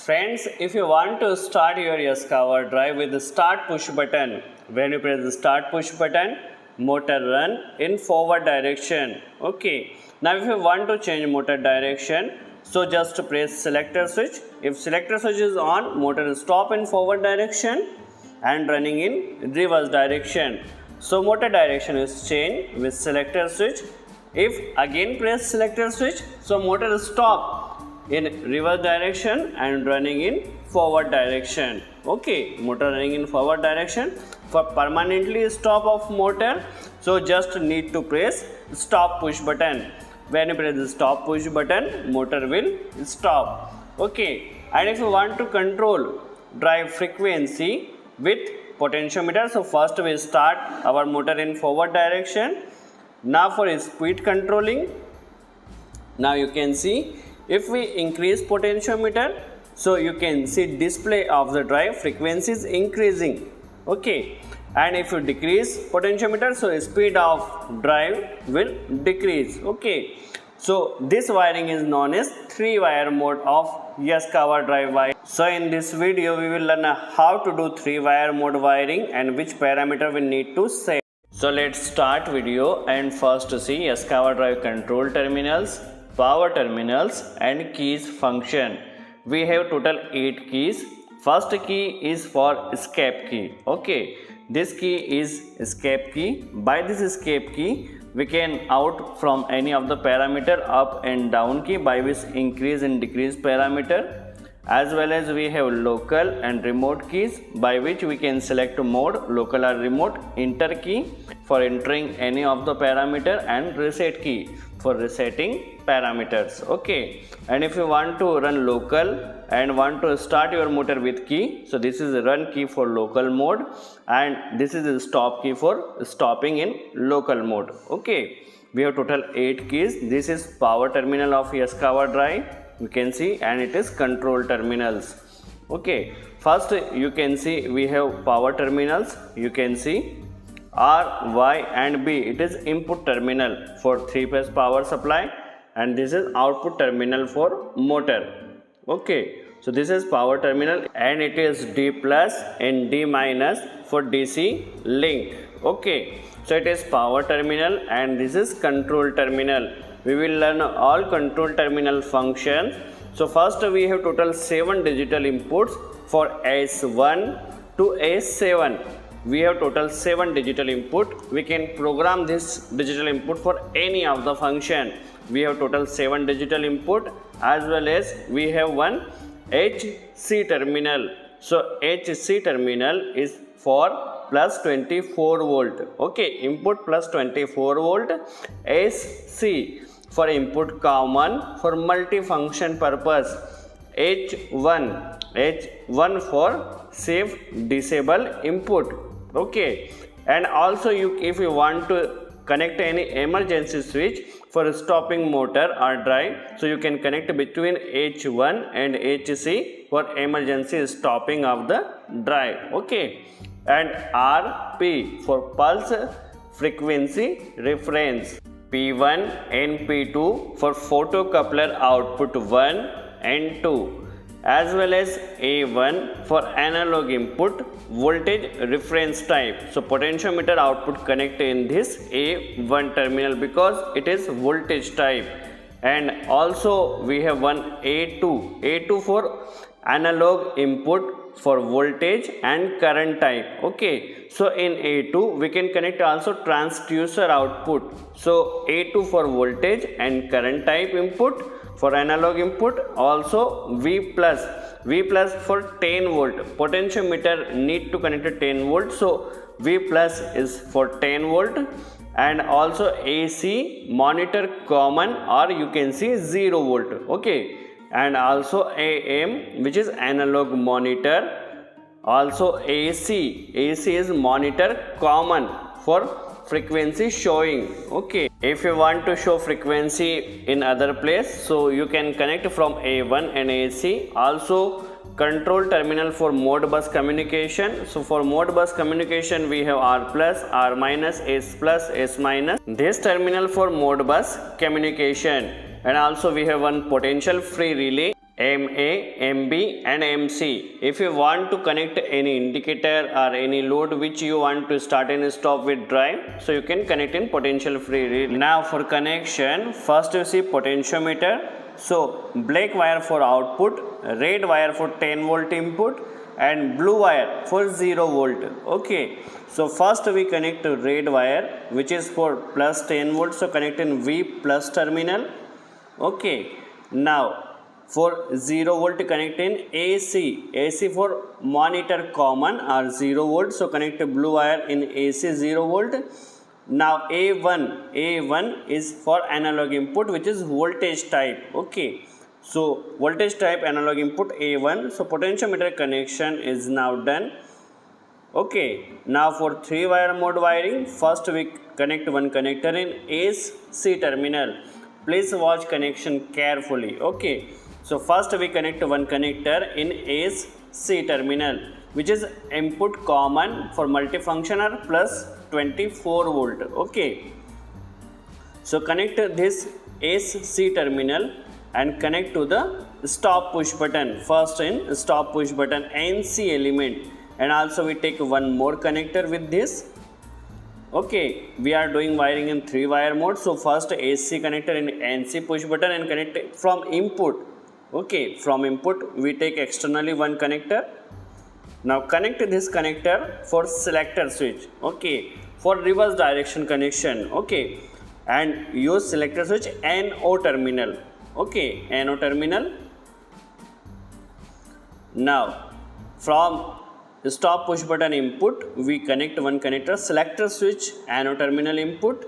Friends, if you want to start your Yaskawa drive with the start push button, when you press the start push button, motor run in forward direction. Okay. Now if you want to change motor direction, so just press selector switch. If selector switch is on, motor will stop in forward direction and running in reverse direction. So motor direction is changed with selector switch. If again press selector switch, so motor will stop in reverse direction and running in forward direction. Okay, motor running in forward direction. For permanently stop of motor, so just need to press stop push button. When you press the stop push button, motor will stop. Okay, and if you want to control drive frequency with potentiometer, so first we start our motor in forward direction. Now for speed controlling, now you can see if we increase potentiometer, so you can see display of the drive frequency is increasing. Okay, and if you decrease potentiometer, so speed of drive will decrease. Okay, so this wiring is known as 3-wire mode of Yaskawa drive wire. So in this video we will learn how to do 3-wire mode wiring and which parameter we need to set. So let's start video and first see Yaskawa drive control terminals, power terminals and keys function. We have total 8 keys. First key is for escape key. Okay, this key is escape key. By this escape key we can out from any of the parameter up and down key, by which increase and decrease parameter, as well as we have local and remote keys, by which we can select mode, local or remote, enter key for entering any of the parameter and reset key for resetting parameters. Okay, and if you want to run local and want to start your motor with key, so this is the run key for local mode and this is the stop key for stopping in local mode. Okay, we have total 8 keys. This is power terminal of Yaskawa drive, you can see, and it is control terminals. Okay, first you can see we have power terminals. You can see R, Y and B, it is input terminal for 3-phase power supply and this is output terminal for motor. Okay, so this is power terminal and it is D plus and D minus for DC link. Okay, so it is power terminal and this is control terminal. We will learn all control terminal functions. So first we have total 7 digital inputs for S1 to S7. We have total 7 digital input. We can program this digital input for any of the function. We have total 7 digital input, as well as we have one HC terminal. So HC terminal is for plus 24 volt. Okay, input plus 24 volt. SC for input common for multifunction purpose. H1 for save disable input. Okay, and also if you want to connect any emergency switch for stopping motor or drive, so you can connect between H1 and HC for emergency stopping of the drive. Okay, and RP for pulse frequency reference, P1 and P2 for photocoupler output 1 and 2, as well as A1 for analog input voltage reference type. So potentiometer output connect in this A1 terminal because it is voltage type. And also we have one A2 for analog input for voltage and current type. Okay, so in A2 we can connect also transducer output. So A2 for voltage and current type input. For analog input also V plus for 10 volt. Potentiometer need to connect to 10 volt, so V plus is for 10 volt. And also AC monitor common, or you can see 0 volt. Okay, and also AM which is analog monitor. Also AC is monitor common for frequency showing. Okay, if you want to show frequency in other place, so you can connect from A1 and AC. Also control terminal for mode bus communication. So for mode bus communication we have R plus, R minus, S minus. This terminal for mode bus communication. And also we have one potential free relay MA, MB and MC. If you want to connect any indicator or any load which you want to start and stop with drive, so you can connect in potential free relay. Now for connection, first you see potentiometer. So black wire for output, red wire for 10 volt input and blue wire for 0 volt. Okay, so first we connect red wire which is for plus 10 volt, so connect in V plus terminal. Okay, now for 0 volt connect in AC for monitor common or 0 volt, so connect blue wire in AC 0 volt. Now A1 is for analog input which is voltage type. Okay, so voltage type analog input A1, so potentiometer connection is now done. Okay, now for 3 wire mode wiring, first we connect one connector in AC terminal. Please watch connection carefully. Okay, so first we connect one connector in AC terminal which is input common for multifunctional plus 24 volt. Okay, so connect this AC terminal and connect to the stop push button. First in stop push button NC element, and also we take one more connector with this. Okay, we are doing wiring in 3 wire mode, so first AC connector in NC push button and connect from input. Okay, from input we take externally one connector. Now connect this connector for selector switch. Okay, for reverse direction connection. Okay, and use selector switch NO terminal. Okay, NO terminal. Now from stop push button input we connect one connector selector switch NO terminal input.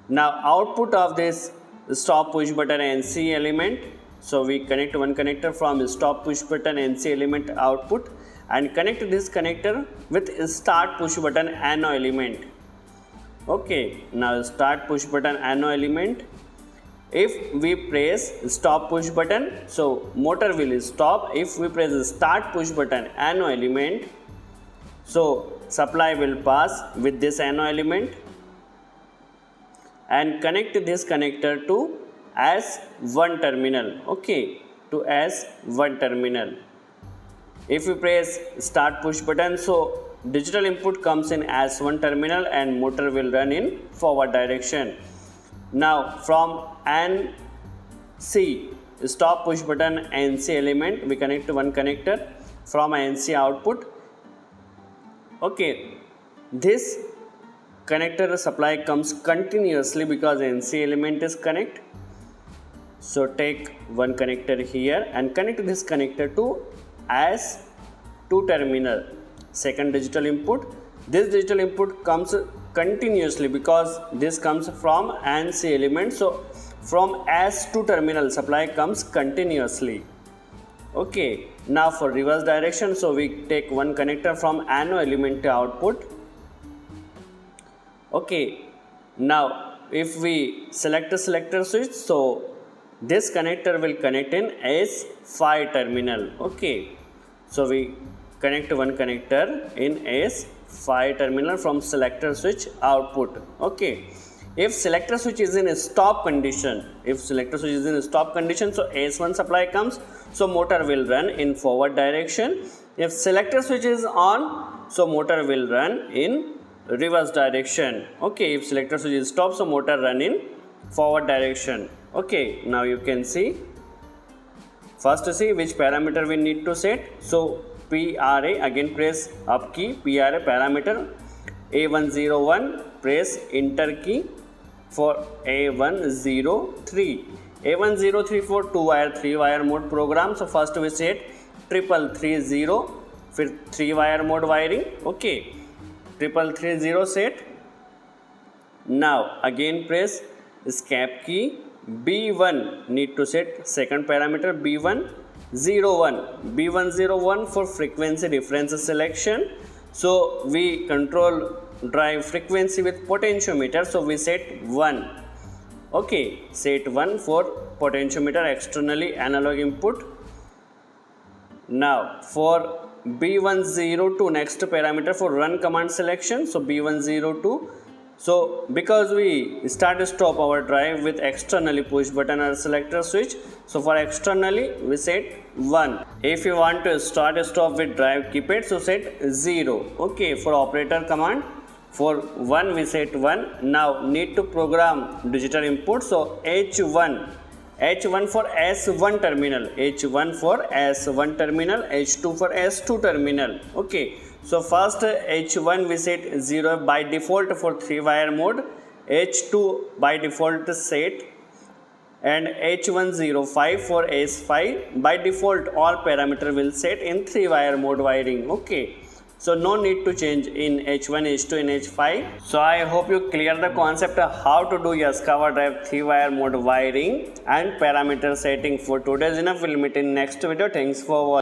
Now output of this stop push button NC element, so we connect one connector from stop push button NC element output and connect this connector with start push button NO element. Okay, now start push button NO element. If we press stop push button, so motor will stop. If we press start push button NO element, so supply will pass with this NO element and connect this connector to S1 terminal. Okay, to S1 terminal. If we press start push button, so digital input comes in S1 terminal and motor will run in forward direction. Now from NC stop push button NC element we connect one connector from NC output. Okay, this connector supply comes continuously because NC element is connect. So take one connector here and connect this connector to S2 terminal, second digital input. This digital input comes continuously because this comes from NC element, so from S2 terminal supply comes continuously. Okay, now for reverse direction, so we take one connector from NO element to output. Okay, now if we select a selector switch, so this connector will connect in S5 terminal. Okay, so we connect one connector in S5 terminal from selector switch output. Okay, if selector switch is in a stop condition, so S1 supply comes, so motor will run in forward direction. If selector switch is on, so motor will run in reverse direction. Okay, if selector switch is stopped, so motor run in forward direction. Okay, now you can see, first see which parameter we need to set. So PRA, again press up key, PRA parameter A101, press enter key for A103. A103 for 2 wire 3 wire mode program. So first we set 3330 for 3 wire mode wiring. Okay, 3330 set. Now again press escape key. B1 need to set second parameter B101 for frequency difference selection. So we control drive frequency with potentiometer, so we set 1. Okay, set 1 for potentiometer externally analog input. Now for B102 next parameter for run command selection, so B102 So because we start stop our drive with externally push button or selector switch, so for externally we set 1. If you want to start stop with drive keypad, so set 0. Okay, for operator command, for 1 we set 1. Now need to program digital input, so H1. H1 for S1 terminal, H1 for S1 terminal, H2 for S2 terminal. Okay, so first H1 we set 0 by default for 3 wire mode, H2 by default set, and H105 for S5 by default all parameter will set in 3 wire mode wiring. Okay, so no need to change in H1, H2 and H5. So I hope you clear the concept of how to do Yaskawa drive 3 wire mode wiring and parameter setting. For today's enough, we'll meet in next video. Thanks for watching.